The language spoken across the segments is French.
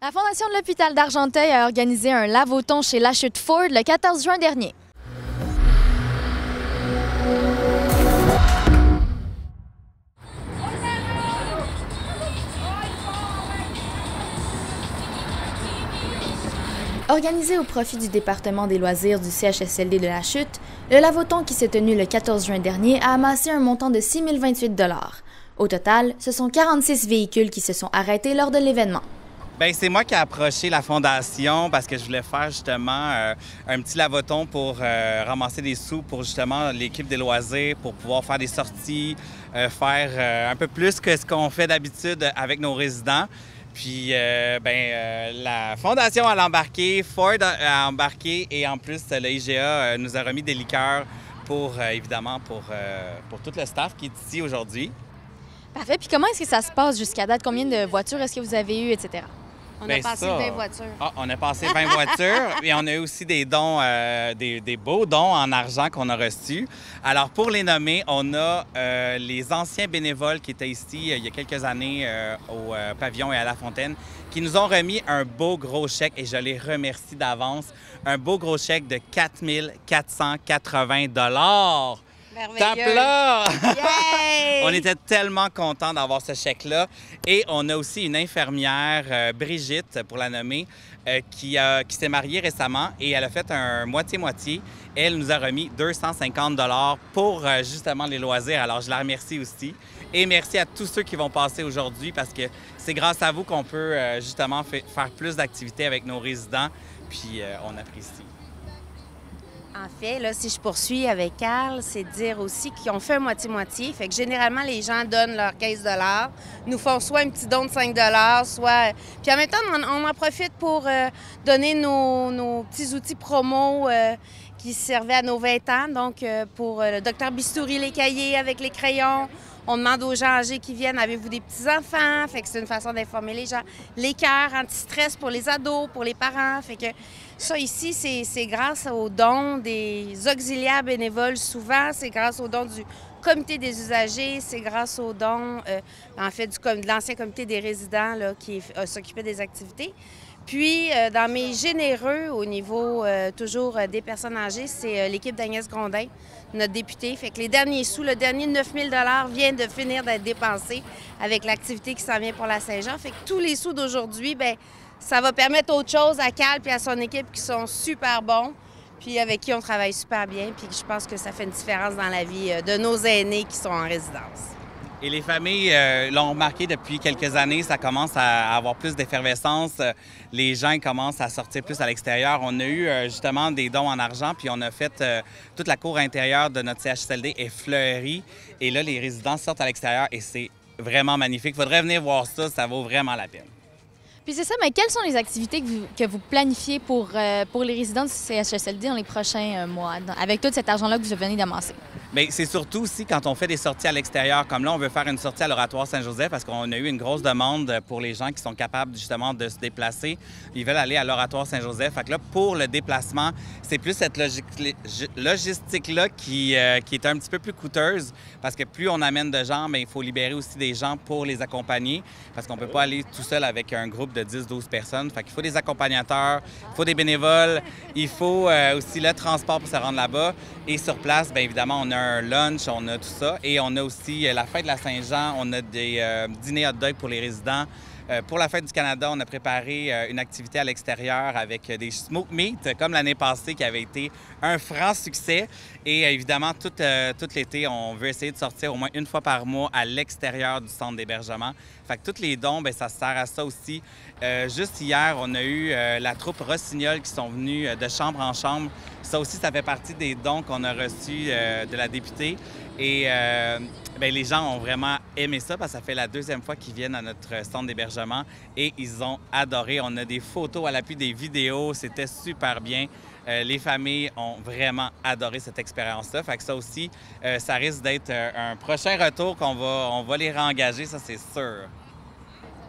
La Fondation de l'Hôpital d'Argenteuil a organisé un lave-au-thon chez La Chute Ford le 14 juin dernier. Organisé au profit du département des loisirs du CHSLD de La Chute, le lave-au-thon qui s'est tenu le 14 juin dernier a amassé un montant de 6 028 $. Au total, ce sont 46 véhicules qui se sont arrêtés lors de l'événement. Bien, c'est moi qui ai approché la Fondation parce que je voulais faire justement un petit lave-au-thon pour ramasser des sous pour justement l'équipe des loisirs, pour pouvoir faire des sorties, faire un peu plus que ce qu'on fait d'habitude avec nos résidents. Puis, la Fondation a embarqué, Ford a embarqué et en plus, le IGA nous a remis des liqueurs pour, évidemment, pour tout le staff qui est ici aujourd'hui. Parfait. Puis comment est-ce que ça se passe jusqu'à date? Combien de voitures est-ce que vous avez eues, etc.? On a passé 20 voitures. On a passé 20 voitures et on a eu aussi des dons, des beaux dons en argent qu'on a reçus. Alors, pour les nommer, on a les anciens bénévoles qui étaient ici il y a quelques années au Pavillon et à La Fontaine qui nous ont remis un beau gros chèque et je les remercie d'avance. Un beau gros chèque de 4 480 $. Merveilleux! Là! Yay! On était tellement contents d'avoir ce chèque-là. Et on a aussi une infirmière, Brigitte, pour la nommer, qui s'est mariée récemment et elle a fait un moitié-moitié. Elle nous a remis 250 $ pour justement les loisirs. Alors, je la remercie aussi. Et merci à tous ceux qui vont passer aujourd'hui parce que c'est grâce à vous qu'on peut justement faire plus d'activités avec nos résidents. Puis, on apprécie. En fait, là, si je poursuis avec Carl, c'est de dire aussi qu'ils ont fait un moitié-moitié. Fait que généralement, les gens donnent leurs 15 $, nous font soit un petit don de 5 $, soit... Puis en même temps, on en profite pour donner nos petits outils promo qui servaient à nos 20 ans. Donc, pour le docteur Bistouri, les cahiers avec les crayons. On demande aux gens âgés qui viennent, avez-vous des petits-enfants? Fait que c'est une façon d'informer les gens. Les cœurs anti-stress pour les ados, pour les parents. Fait que ça, ici, c'est grâce aux dons des auxiliaires bénévoles souvent. C'est grâce aux dons du comité des usagers. C'est grâce aux dons, en fait, de l'ancien comité des résidents là, qui s'occupait des activités. Puis, dans mes généreux, au niveau toujours des personnes âgées, c'est l'équipe d'Agnès Grondin, notre députée. Fait que les derniers sous, le dernier 9 000 $ vient de finir d'être dépensé avec l'activité qui s'en vient pour la Saint-Jean. Fait que tous les sous d'aujourd'hui, bien, ça va permettre autre chose à Cal et à son équipe qui sont super bons, puis avec qui on travaille super bien. Puis je pense que ça fait une différence dans la vie de nos aînés qui sont en résidence. Et les familles l'ont remarqué depuis quelques années, ça commence à avoir plus d'effervescence. Les gens commencent à sortir plus à l'extérieur. On a eu justement des dons en argent, puis on a fait toute la cour intérieure de notre CHSLD est fleurie. Et là, les résidents sortent à l'extérieur et c'est vraiment magnifique. Il faudrait venir voir ça, ça vaut vraiment la peine. Puis c'est ça, mais quelles sont les activités que vous planifiez pour les résidents du CHSLD dans les prochains mois, avec tout cet argent-là que vous venez d'amasser? Bien, c'est surtout aussi quand on fait des sorties à l'extérieur, comme là, on veut faire une sortie à l'Oratoire Saint-Joseph parce qu'on a eu une grosse demande pour les gens qui sont capables justement de se déplacer. Ils veulent aller à l'Oratoire Saint-Joseph. Fait que là, pour le déplacement, c'est plus cette logistique-là qui est un petit peu plus coûteuse parce que plus on amène de gens, bien, il faut libérer aussi des gens pour les accompagner parce qu'on ne peut pas aller tout seul avec un groupe de 10-12 personnes. Fait qu'il faut des accompagnateurs, il faut des bénévoles, il faut aussi le transport pour se rendre là-bas. Et sur place, bien évidemment, on a un lunch, on a tout ça. Et on a aussi la fête de la Saint-Jean, on a des dîners hot dog pour les résidents. Pour la Fête du Canada, on a préparé une activité à l'extérieur avec des smoke meat, comme l'année passée, qui avait été un franc succès. Et évidemment, tout l'été, on veut essayer de sortir au moins une fois par mois à l'extérieur du centre d'hébergement. Fait que tous les dons, bien, ça sert à ça aussi. Juste hier, on a eu la troupe Rossignol qui sont venus de chambre en chambre. Ça aussi, ça fait partie des dons qu'on a reçus de la députée. Et bien, les gens ont vraiment aimé ça parce que ça fait la deuxième fois qu'ils viennent à notre centre d'hébergement et ils ont adoré. On a des photos à l'appui des vidéos, c'était super bien. Les familles ont vraiment adoré cette expérience-là. Fait que ça aussi, ça risque d'être un prochain retour on va les réengager, ça c'est sûr.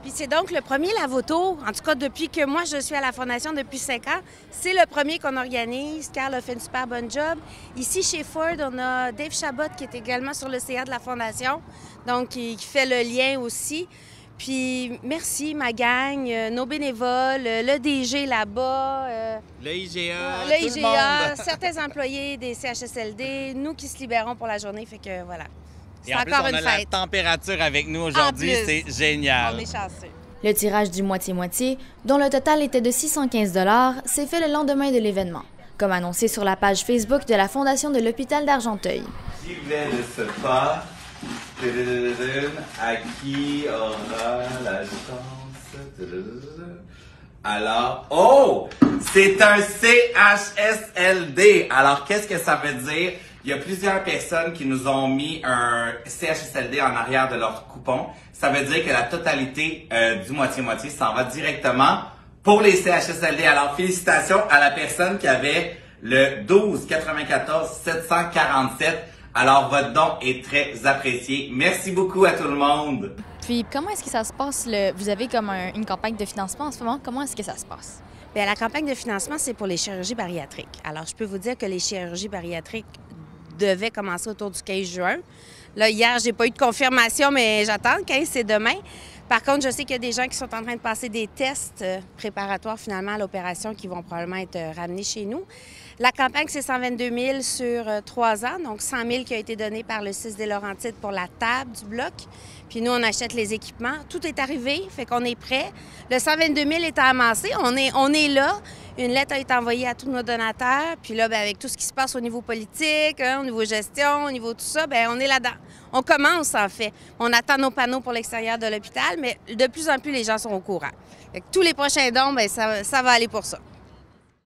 Puis c'est donc le premier lave-auto, en tout cas depuis que moi je suis à la Fondation depuis 5 ans, c'est le premier qu'on organise. Carl a fait une super bonne job. Ici chez Ford, on a Dave Chabot qui est également sur le CA de la Fondation, donc qui fait le lien aussi. Puis merci, ma gang, nos bénévoles, le DG là-bas, le IGA, le tout le IGA, monde. certains employés des CHSLD, nous qui se libérons pour la journée. Fait que voilà, c'est Et en plus, encore on une a la fête. température avec nous aujourd'hui, En plus. c'est génial. On est chanceux. Le tirage du moitié-moitié, dont le total était de 615 $, s'est fait le lendemain de l'événement, comme annoncé sur la page Facebook de la Fondation de l'hôpital d'Argenteuil. Qui voulait de ce pas, à qui aura la chance? Alors, oh! C'est un CHSLD! Alors, qu'est-ce que ça veut dire? Il y a plusieurs personnes qui nous ont mis un CHSLD en arrière de leur coupon. Ça veut dire que la totalité du moitié-moitié s'en va directement pour les CHSLD. Alors, félicitations à la personne qui avait le 12 94 747. Alors, votre don est très apprécié. Merci beaucoup à tout le monde. Puis, comment est-ce que ça se passe? Vous avez comme une campagne de financement en ce moment. Comment est-ce que ça se passe? Bien, la campagne de financement, c'est pour les chirurgies bariatriques. Alors, je peux vous dire que les chirurgies bariatriques devaient commencer autour du 15 juin. Là, hier, j'ai pas eu de confirmation, mais j'attends. Le 15, c'est demain. Par contre, je sais qu'il y a des gens qui sont en train de passer des tests préparatoires finalement à l'opération qui vont probablement être ramenés chez nous. La campagne, c'est 122 000 sur 3 ans, donc 100 000 qui a été donné par le 6 des Laurentides pour la table du bloc. Puis nous, on achète les équipements. Tout est arrivé, fait qu'on est prêt. Le 122 000 est amassé, on est là. Une lettre a été envoyée à tous nos donateurs. Puis là, bien, avec tout ce qui se passe au niveau politique, au niveau gestion, au niveau tout ça, bien, on est là-dedans. On commence, en fait. On attend nos panneaux pour l'extérieur de l'hôpital, mais de plus en plus, les gens sont au courant. Fait que tous les prochains dons, bien, ça va aller pour ça.